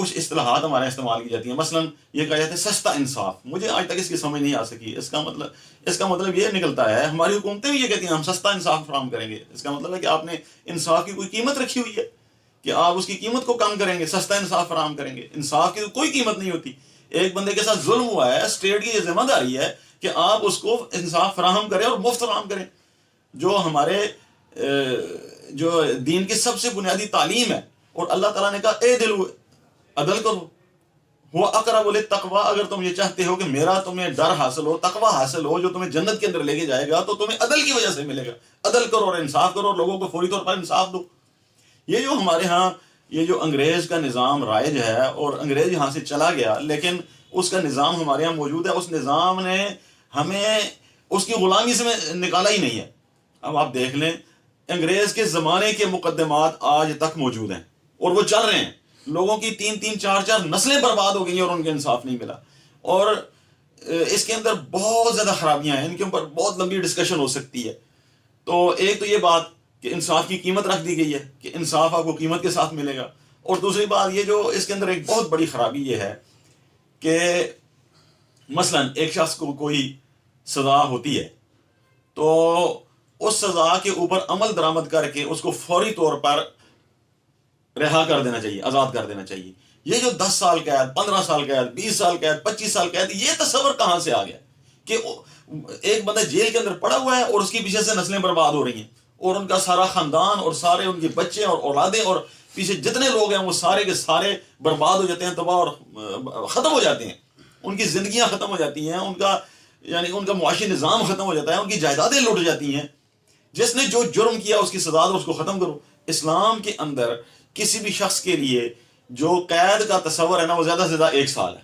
کچھ اصطلاحات ہمارے استعمال کی جاتی ہیں. مثلا یہ کہا جاتا ہے سستا انصاف. مجھے آج تک اس کی سمجھ نہیں آ سکی. اس کا مطلب یہ نکلتا ہے، ہماری حکومتیں بھی یہ کہتی ہیں ہم سستا انصاف فراہم کریں گے. اس کا مطلب ہے کہ آپ نے انصاف کی کوئی قیمت رکھی ہوئی ہے کہ آپ اس کی قیمت کو کم کریں گے، سستا انصاف فراہم کریں گے. انصاف کی کوئی قیمت نہیں ہوتی. ایک بندے کے ساتھ ظلم ہوا ہے، اسٹیٹ کی یہ ذمہ داری ہے کہ آپ اس کو انصاف فراہم کریں اور مفت فراہم کریں. جو ہمارے جو دین کی سب سے بنیادی تعلیم ہے، اور اللہ تعالیٰ نے کہا اے دل عدل کرو، وہ اقرب للتقوی. اگر تم یہ چاہتے ہو کہ میرا تمہیں ڈر حاصل ہو، تقوی حاصل ہو جو تمہیں جنت کے اندر لے کے جائے گا، تو تمہیں عدل کی وجہ سے ملے گا. عدل کرو اور انصاف کرو اور لوگوں کو فوری طور پر انصاف دو. یہ جو ہمارے ہاں یہ جو انگریز کا نظام رائج ہے، اور انگریز یہاں سے چلا گیا لیکن اس کا نظام ہمارے ہاں موجود ہے. اس نظام نے ہمیں اس کی غلامی سے نکالا ہی نہیں ہے. اب آپ دیکھ لیں، انگریز کے زمانے کے مقدمات آج تک موجود ہیں اور وہ چل رہے ہیں. لوگوں کی 3-3 4-4 نسلیں برباد ہو گئی ہیں اور ان کے انصاف نہیں ملا. اور اس کے اندر بہت زیادہ خرابیاں ہیں، ان کے اوپر بہت لمبی ڈسکشن ہو سکتی ہے. تو ایک تو یہ بات کہ انصاف کی قیمت رکھ دی گئی ہے کہ انصاف آپ کو قیمت کے ساتھ ملے گا. اور دوسری بات یہ جو اس کے اندر ایک بہت بڑی خرابی یہ ہے کہ مثلا ایک شخص کو کوئی سزا ہوتی ہے تو اس سزا کے اوپر عمل درآمد کر کے اس کو فوری طور پر رہا کر دینا چاہیے، آزاد کر دینا چاہیے. یہ جو 10 سال قید، 15 سال قید، 20 سال قید، 25 سال قید، یہ تصور کہاں سے آ گیا کہ ایک بندہ جیل کے اندر پڑا ہوا ہے اور اس کی پیچھے سے نسلیں برباد ہو رہی ہیں اور ان کا سارا خاندان اور سارے ان کے بچے اور اولادیں اور پیچھے جتنے لوگ ہیں وہ سارے کے سارے برباد ہو جاتے ہیں، تباہ اور ختم ہو جاتے ہیں. ان کی زندگیاں ختم ہو جاتی ہیں، ان کا معاشی نظام ختم ہو جاتا ہے، ان کی جائیدادیں لٹ جاتی ہیں. جس نے جو جرم کیا اس کی سزا دو، اس کو ختم کرو. اسلام کے اندر کسی بھی شخص کے لیے جو قید کا تصور ہے نا وہ زیادہ سے زیادہ 1 سال ہے.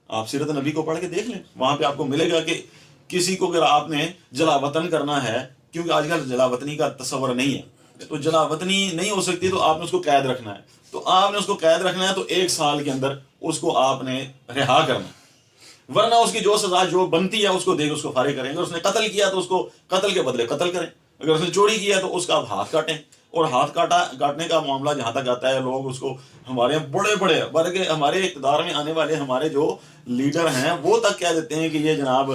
آپ سیرت نبی کو پڑھ کے دیکھ لیں، وہاں پہ آپ کو ملے گا کہ کسی کو اگر آپ نے جلا وطن کرنا ہے، کیونکہ آج کل جلا وطنی کا تصور نہیں ہے، تو جلا وطنی نہیں ہو سکتی تو آپ نے اس کو قید رکھنا ہے. تو آپ نے اس کو قید رکھنا ہے تو 1 سال کے اندر اس کو آپ نے رہا کرنا ہے، ورنہ اس کی جو سزا جو بنتی ہے اس کو دے کے اس کو فارغ کریں گے. اس نے قتل کیا تو اس کو قتل کے بدلے قتل کریں. اگر اس نے چوری کیا تو اس کا آپ ہاتھ کاٹیں. اور ہاتھ کاٹنے کا معاملہ جہاں تک آتا ہے، لوگ اس کو ہمارے بڑے بلکہ ہمارے اقتدار میں آنے والے ہمارے جو لیڈر ہیں وہ تک کہہ دیتے ہیں کہ یہ جناب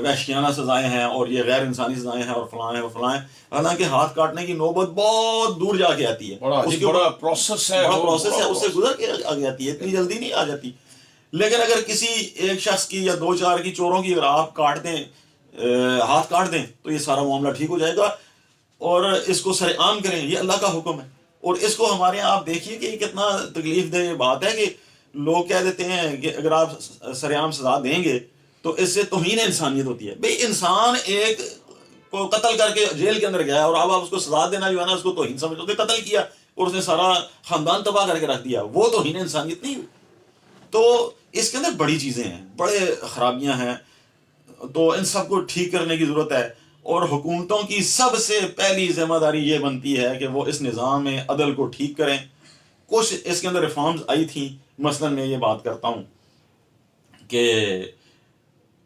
وحشیانہ سزائیں ہیں اور یہ غیر انسانی سزائیں ہیں اور فلاں ہیں اور فلاں ہیں. حالانکہ ہاتھ کاٹنے کی نوبت بہت دور جا کے آتی ہے، بڑا پروسیس ہے، اس سے گزر کے آ جاتی ہے، اتنی جلدی نہیں آ جاتی. لیکن اگر کسی ایک شخص کی یا 2-4 کی چوروں کی اگر آپ کاٹ دیں، ہاتھ کاٹ دیں، تو یہ سارا معاملہ ٹھیک ہو جائے گا اور اس کو سر عام کریں. یہ اللہ کا حکم ہے. اور اس کو ہمارے یہاں آپ دیکھیے کہ یہ کتنا تکلیف دہ بات ہے کہ لوگ کہہ دیتے ہیں کہ اگر آپ سر عام سزا دیں گے تو اس سے توہین انسانیت ہوتی ہے. بھئی انسان ایک کو قتل کر کے جیل کے اندر گیا اور اب آپ اس کو سزا دینا جو ہے نا اس کو توہین سمجھو. اس نے قتل کیا اور اس نے سارا خاندان تباہ کر کے رکھ دیا، وہ توہین انسانیت نہیں ہوئی. تو اس کے اندر بڑی چیزیں ہیں، بڑے خرابیاں ہیں. تو ان سب کو ٹھیک کرنے کی ضرورت ہے. اور حکومتوں کی سب سے پہلی ذمہ داری یہ بنتی ہے کہ وہ اس نظام میں عدل کو ٹھیک کریں. کچھ اس کے اندر ریفارمز آئی تھیں. مثلا میں یہ بات کرتا ہوں کہ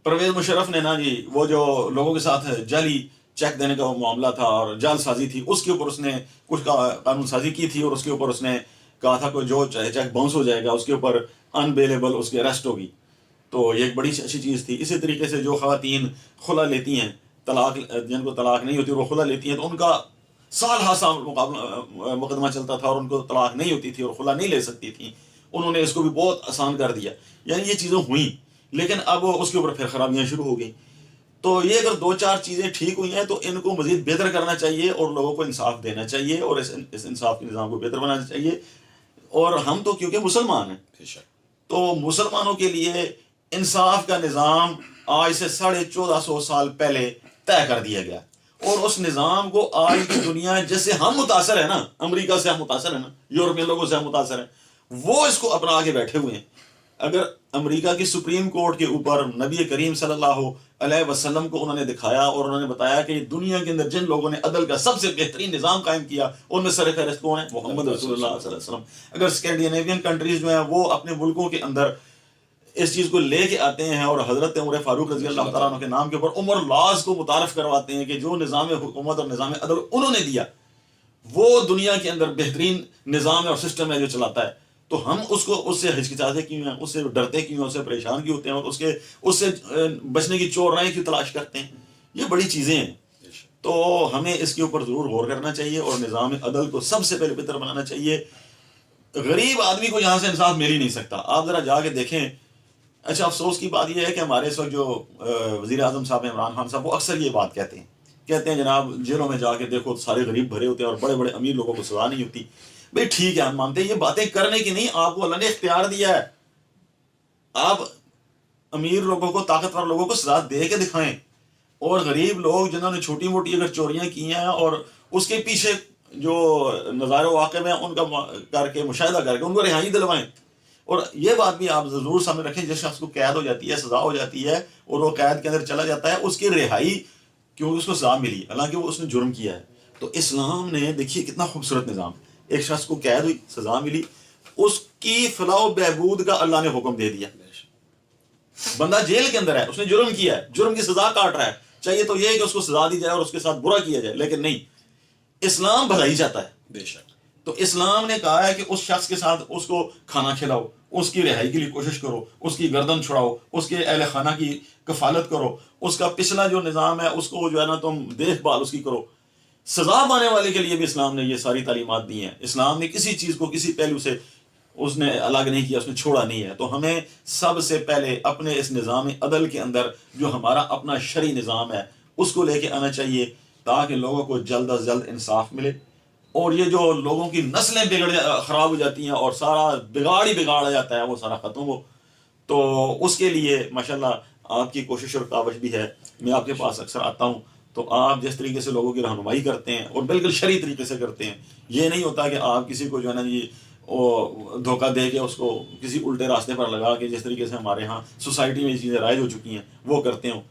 پرویز مشرف نے نا جی وہ جو لوگوں کے ساتھ جعلی چیک دینے کا معاملہ تھا اور جعل سازی تھی، اس کے اوپر اس نے کچھ قانون سازی کی تھی اور اس کے اوپر اس نے کہا تھا کہ جو چیک باؤنس ہو جائے گا اس کے اوپر انبیلیبل اس کی اریسٹ ہوگی. تو یہ ایک بڑی اچھی چیز تھی. اسی طریقے سے جو خواتین خلا لیتی ہیں، طلاق جن کو طلاق نہیں ہوتی وہ خلا لیتی ہیں، تو ان کا سال ہاسا مقدمہ چلتا تھا اور ان کو طلاق نہیں ہوتی تھی اور خلا نہیں لے سکتی تھیں. انہوں نے اس کو بھی بہت آسان کر دیا. یعنی یہ چیزیں ہوئیں، لیکن اب اس کے اوپر پھر خرابیاں شروع ہو گئیں. تو یہ اگر 2-4 چیزیں ٹھیک ہوئی ہیں تو ان کو مزید بہتر کرنا چاہیے اور لوگوں کو انصاف دینا چاہیے اور اس انصاف کے نظام کو بہتر بنانا چاہیے. اور ہم تو کیونکہ مسلمان ہیں تو مسلمانوں کے لیے انصاف کا نظام آج سے 1450 سال پہلے طے کر دیا گیا. اور اس نظام کو آج کی دنیا جیسے ہم متاثر ہیں نا، امریکہ سے ہم متاثر ہیں نا، یورپین لوگوں سے ہم متاثر ہیں، وہ اس کو اپنا آگے بیٹھے ہوئے ہیں. اگر امریکہ کی سپریم کورٹ کے اوپر نبی کریم صلی اللہ علیہ وسلم کو انہوں نے دکھایا اور انہوں نے بتایا کہ دنیا کے اندر جن لوگوں نے عدل کا سب سے بہترین نظام قائم کیا ان میں سر فہرست کون ہے؟ محمد رسول اللہ صلی اللہ علیہ وسلم. اگر اسکینڈینیوین کنٹریز جو ہیں وہ اپنے ملکوں کے اندر اس چیز کو لے کے آتے ہیں اور حضرت عمر فاروق رضی اللہ تعالیٰ عنہ کے نام کے اوپر عمر لاز کو متعارف کرواتے ہیں کہ جو نظام حکومت اور نظام عدل انہوں نے دیا وہ دنیا کے اندر بہترین نظام اور سسٹم ہے جو چلاتا ہے، تو ہم اس سے ہچکچاتے کیوں ہیں، اس سے ڈرتے کیوں ہیں، اس سے پریشان کیوں ہوتے ہیں، اور اس سے بچنے کی چور رائے کیوں تلاش کرتے ہیں؟ یہ بڑی چیزیں ہیں. تو ہمیں اس کے اوپر ضرور غور کرنا چاہیے، اور نظام عدل کو سب سے پہلے بہتر بنانا چاہیے. غریب آدمی کو یہاں سے انصاف مل ہی نہیں سکتا. آپ ذرا جا کے دیکھیں. اچھا افسوس کی بات یہ ہے کہ ہمارے اس وقت جو وزیر اعظم صاحب عمران خان صاحب، وہ اکثر یہ بات کہتے ہیں جناب جیلوں میں جا کے دیکھو سارے غریب بھرے ہوتے ہیں اور بڑے بڑے امیر لوگوں کو سزا نہیں ہوتی. بھئی ٹھیک ہے، ہم مانتے ہیں یہ باتیں کرنے کی نہیں، آپ کو اللہ نے اختیار دیا ہے. آپ امیر لوگوں کو، طاقتور لوگوں کو سزا دے کے دکھائیں، اور غریب لوگ جنہوں نے چھوٹی موٹی اگر چوریاں کی ہیں اور اس کے پیچھے جو نظائر واقع ہیں ان کا کر کے مشاہدہ کر کے ان کو رہائی دلوائیں. اور یہ بات بھی آپ ضرور سامنے رکھیں، جس شخص کو قید ہو جاتی ہے، سزا ہو جاتی ہے، اور وہ قید کے اندر چلا جاتا ہے، اس کی رہائی کیونکہ اس کو سزا ملی، حالانکہ وہ اس نے جرم کیا ہے. تو اسلام نے دیکھیے کتنا خوبصورت نظام. ایک شخص کو قید ہوئی، سزا ملی، اس کی فلاح و بہبود کا اللہ نے حکم دے دیا. بندہ جیل کے اندر ہے، اس نے جرم کیا ہے، جرم کی سزا کاٹ رہا ہے، چاہیے تو یہ ہے کہ اس کو سزا دی جائے اور اس کے ساتھ برا کیا جائے، لیکن نہیں، اسلام بھلائی چاہتا ہے. بے شک. تو اسلام نے کہا ہے کہ اس شخص کے ساتھ اس کو کھانا کھلاؤ، اس کی رہائی کے لیے کوشش کرو، اس کی گردن چھڑاؤ، اس کے اہل خانہ کی کفالت کرو، اس کا پچھلا جو نظام ہے اس کو جو ہے نا تم دیکھ بھال اس کی کرو. سزا پانے والے کے لیے بھی اسلام نے یہ ساری تعلیمات دی ہیں. اسلام نے کسی چیز کو کسی پہلو سے اس نے الگ نہیں کیا، اس نے چھوڑا نہیں ہے. تو ہمیں سب سے پہلے اپنے اس نظام عدل کے اندر جو ہمارا اپنا شرعی نظام ہے اس کو لے کے آنا چاہیے، تاکہ لوگوں کو جلد از جلد انصاف ملے، اور یہ جو لوگوں کی نسلیں خراب ہو جاتی ہیں اور سارا بگاڑ ہی بگاڑ آ جاتا ہے وہ سارا ختم ہو. تو اس کے لیے ماشاءاللہ آپ کی کوشش اور کاوش بھی ہے. میں آپ کے پاس اکثر آتا ہوں تو آپ جس طریقے سے لوگوں کی رہنمائی کرتے ہیں اور بالکل شرعی طریقے سے کرتے ہیں. یہ نہیں ہوتا کہ آپ کسی کو جو ہے نا جی دھوکہ دے کے اس کو کسی الٹے راستے پر لگا کے، جس طریقے سے ہمارے ہاں سوسائٹی میں یہ چیزیں رائج ہو چکی ہیں، وہ کرتے ہوں.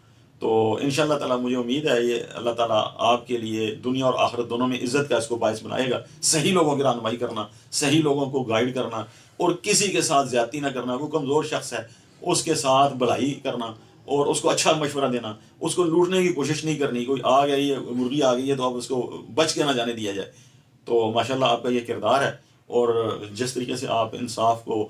تو انشاءاللہ تعالیٰ مجھے امید ہے یہ اللہ تعالیٰ آپ کے لیے دنیا اور آخرت دونوں میں عزت کا اس کو باعث بنائے گا. صحیح لوگوں کی رہنمائی کرنا، صحیح لوگوں کو گائیڈ کرنا، اور کسی کے ساتھ زیادتی نہ کرنا. کوئی کمزور شخص ہے اس کے ساتھ بھلائی کرنا اور اس کو اچھا مشورہ دینا، اس کو لوٹنے کی کوشش نہیں کرنی. کوئی آ گئی ہے، مرغی آ گئی ہے تو اب اس کو بچ کے نہ جانے دیا جائے. تو ماشاءاللہ آپ کا یہ کردار ہے، اور جس طریقے سے آپ انصاف کو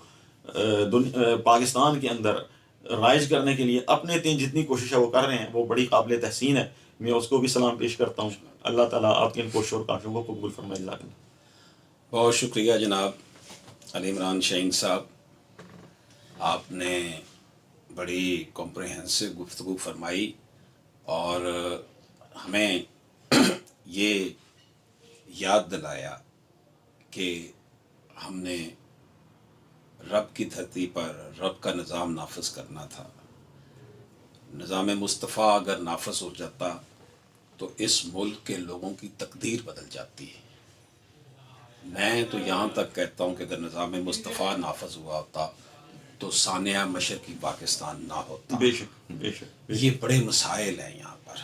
پاکستان کے اندر رائج کرنے کے لیے اپنے جتنی کوشش ہے وہ کر رہے ہیں، وہ بڑی قابل تحسین ہے. میں اس کو بھی سلام پیش کرتا ہوں. اللہ تعالیٰ آپ کی ان کوششوں اور کاشوں کو قبول فرمائے. جزاک اللہ. بہت شکریہ جناب علی عمران شاہین صاحب، آپ نے بڑی کمپریہنسو گفتگو فرمائی اور ہمیں یہ یاد دلایا کہ ہم نے رب کی دھرتی پر رب کا نظام نافذ کرنا تھا. نظام مصطفیٰ اگر نافذ ہو جاتا تو اس ملک کے لوگوں کی تقدیر بدل جاتی ہے. میں تو یہاں تک کہتا ہوں کہ اگر نظام مصطفیٰ نافذ ہوا ہوتا تو سانحہ مشرقی پاکستان نہ ہوتا. بے شک بے شک. یہ بڑے مسائل ہیں یہاں پر.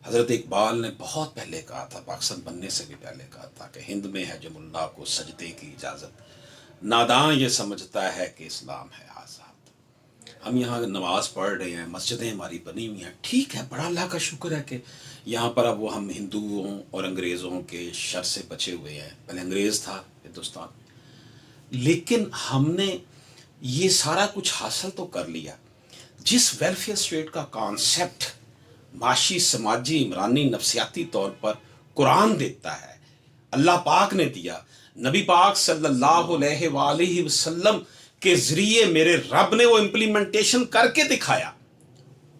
حضرت اقبال نے بہت پہلے کہا تھا، پاکستان بننے سے بھی پہلے کہا تھا کہ ہند میں ہے جب اللہ کو سجدے کی اجازت، ناداں یہ سمجھتا ہے کہ اسلام ہے آزاد. ہم یہاں نماز پڑھ رہے ہیں، مسجدیں ہماری بنی ہوئی ہیں، ٹھیک ہے، بڑا اللہ کا شکر ہے کہ یہاں پر اب وہ ہم ہندوؤں اور انگریزوں کے شر سے بچے ہوئے ہیں. پہلے انگریز تھا ہندوستان، لیکن ہم نے یہ سارا کچھ حاصل تو کر لیا. جس ویلفیئر اسٹیٹ کا کانسیپٹ معاشی، سماجی، عمرانی، نفسیاتی طور پر قرآن دیتا ہے، اللہ پاک نے دیا، نبی پاک صلی اللہ علیہ وآلہ وسلم کے ذریعے میرے رب نے وہ امپلیمنٹیشن کر کے دکھایا.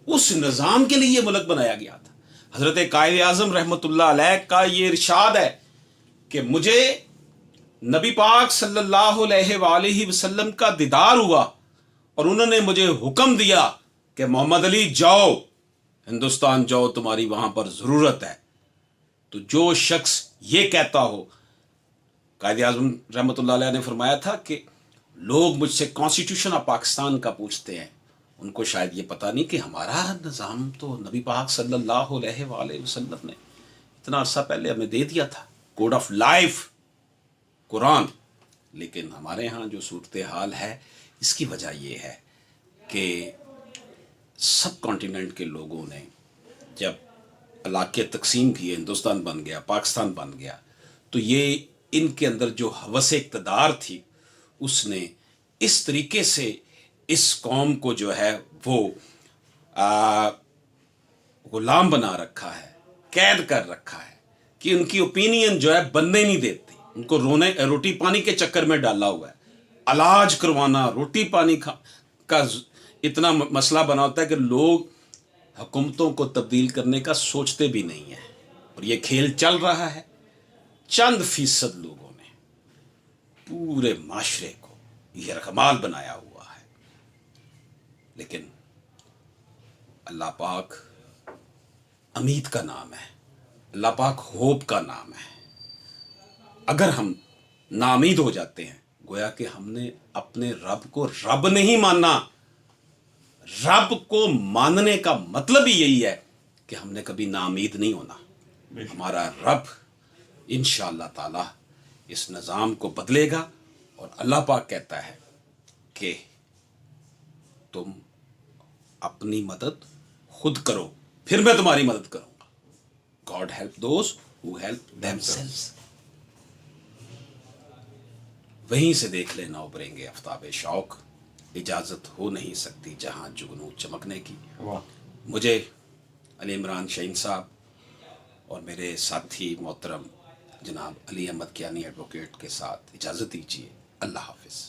اس نظام کے لیے یہ ملک بنایا گیا تھا. حضرت قائد اعظم رحمۃ اللہ علیہ کا یہ ارشاد ہے کہ مجھے نبی پاک صلی اللہ علیہ وآلہ وسلم کا دیدار ہوا اور انہوں نے مجھے حکم دیا کہ محمد علی جاؤ ہندوستان جاؤ، تمہاری وہاں پر ضرورت ہے. تو جو شخص یہ کہتا ہو، قائد اعظم رحمۃ اللہ علیہ نے فرمایا تھا کہ لوگ مجھ سے کانسٹیٹیوشن آف پاکستان کا پوچھتے ہیں، ان کو شاید یہ پتہ نہیں کہ ہمارا نظام تو نبی پاک صلی اللہ علیہ وآلہ وسلم نے اتنا عرصہ پہلے ہمیں دے دیا تھا، کوڈ آف لائف قرآن. لیکن ہمارے ہاں جو صورتحال ہے اس کی وجہ یہ ہے کہ سب کانٹیننٹ کے لوگوں نے جب علاقے تقسیم کیے، ہندوستان بن گیا، پاکستان بن گیا، تو یہ ان کے اندر جو ہوس اقتدار تھی اس نے اس طریقے سے اس قوم کو جو ہے وہ غلام بنا رکھا ہے، قید کر رکھا ہے کہ ان کی اوپینین جو ہے بننے نہیں دیتی، ان کو روٹی پانی کے چکر میں ڈالا ہوا ہے۔ علاج کروانا، روٹی پانی کا اتنا مسئلہ بنا ہوتا ہے کہ لوگ حکومتوں کو تبدیل کرنے کا سوچتے بھی نہیں ہیں، اور یہ کھیل چل رہا ہے۔ چند فیصد لوگوں نے پورے معاشرے کو یرغمال بنایا ہوا ہے، لیکن اللہ پاک امید کا نام ہے، اللہ پاک ہوپ کا نام ہے۔ اگر ہم ناامید ہو جاتے ہیں، گویا کہ ہم نے اپنے رب کو رب نہیں مانا۔ رب کو ماننے کا مطلب ہی یہی ہے کہ ہم نے کبھی ناامید نہیں ہونا۔ ہمارا رب انشاءاللہ تعالی اس نظام کو بدلے گا، اور اللہ پاک کہتا ہے کہ تم اپنی مدد خود کرو، پھر میں تمہاری مدد کروں گا۔ God help those who help themselves۔ وہیں سے دیکھ لینا ابھریں گے آفتاب شوق، اجازت ہو نہیں سکتی جہاں جگنو چمکنے کی۔ مجھے علی عمران شہین صاحب اور میرے ساتھی محترم جناب علی احمد کیانی ایڈوکیٹ کے ساتھ اجازت دیجیے۔ اللہ حافظ۔